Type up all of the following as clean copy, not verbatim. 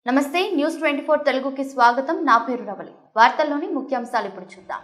నమస్తే న్యూస్ 24 తెలుగుకి స్వాగతం. నా పేరు రవలి. వార్తల్లోని ముఖ్యాంశాలు ఇప్పుడు చూద్దాం.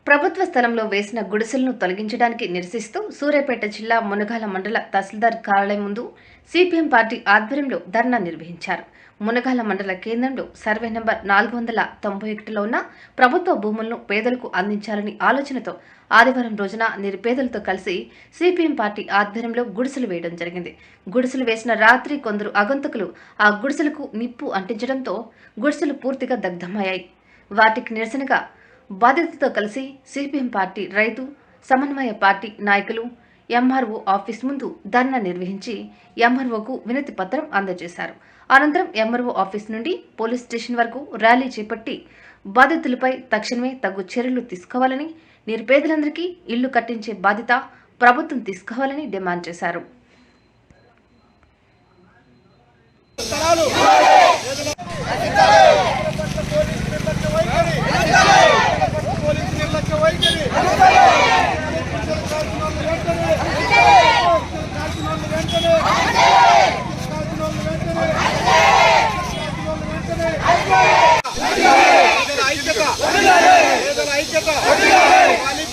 ప్రభుత్వ స్థలంలో వేసిన గుడిసెలను తొలగించడానికి నిరసిస్తూ సూర్యాపేట జిల్లా మునగాల మండల తహసీల్దార్ కార్యాలయం ముందు సిపిఎం పార్టీ ఆధ్వర్యంలో ధర్నా నిర్వహించారు. మునగాల మండల కేంద్రంలో సర్వే నంబర్ 491లో ఉన్న ప్రభుత్వ భూములను పేదలకు అందించాలని ఆలోచనతో ఆదివారం రోజున నిరుపేదలతో కలిసి సిపిఎం పార్టీ ఆధ్వర్యంలో గుడిసెలు వేయడం జరిగింది. గుడిసెలు వేసిన రాత్రి కొందరు ఆగంతకులు ఆ గుడిసెలకు నిప్పు అంటించడంతో గుడిసెలు పూర్తిగా దగ్ధమయ్యాయి. వాటికి నిరసనగా బాధితులతో కలిసి సిపిఎం పార్టీ రైతు సమన్వయ పార్టీ నాయకులు ఎంఆర్ఓ ఆఫీస్ ముందు ధర్నా నిర్వహించి ఎంఆర్ఓకు వినతి పత్రం అందజేశారు. అనంతరం ఎంఆర్ఓ ఆఫీస్ నుండి పోలీస్ స్టేషన్ వరకు ర్యాలీ చేపట్టి బాధితులపై తక్షణమే తగు చర్యలు తీసుకోవాలని, నిరుపేదలందరికీ ఇళ్లు కట్టించే బాధ్యత ప్రభుత్వం తీసుకోవాలని డిమాండ్ చేశారు.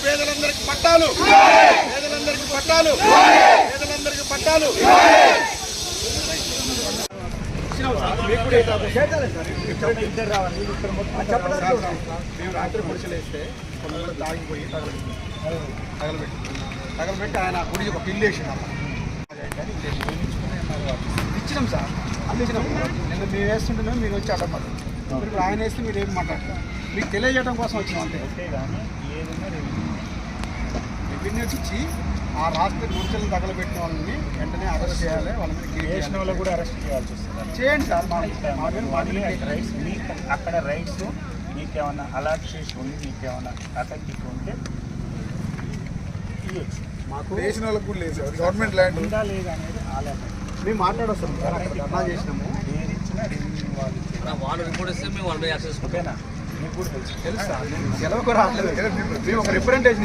పేదలందరికీ పట్టాలు, పేదలందరికీ పట్టాలు, పేదలందరికీ పట్టాలు. మేము రాత్రి పొడిచలు వేస్తే కొంతమంది తాగిపోయి తగలబెట్టి ఆయన గుడి ఒక ఇల్లు వేసినాం. ఇచ్చినాం సార్, అందించినాం. నిన్న మేము వేస్తుంటున్నాం, మీరు వచ్చి అడ్డమాట. ఇప్పుడు ఆయన వేస్తే మీరు ఏం మాట్లాడతారు? మీకు తెలియజేయడం కోసం వచ్చినాం అంతే. రెవెన్యూ ఇచ్చి ఆ రాత్రి గుడిసెలను తగలబెట్టిన వాళ్ళని వెంటనే అరెస్ట్ చేయాలి. వాళ్ళ మీద చేసిన వాళ్ళు కూడా అరెస్ట్ చేయాల్సి వస్తుంది. చేయండి సార్. రైట్స్ మీకు అక్కడ రైట్స్ మీకేమన్నా అలాట్ చేసి ఉండి మీకేమన్నా అటెక్ట్ ఉంటే ఇవ్వచ్చు. మాకు వేసిన వాళ్ళకు కూడా లేదు సార్. గవర్నమెంట్ ల్యాండ్ ఉందా లేదా అనేది ఆలోచన మేము మాట్లాడొస్తాం సార్. ధర్నా చేసినాము. ఏది ఇచ్చినా వాళ్ళు రిపోర్ట్ ఇస్తే మేము వాళ్ళు యాక్సెస్ ఓకేనా? మీకు కూడా తెలుసు తెలుసా? గెలవకు రావట్లేదు. మేము ఒక రిప్రజెంటేషన్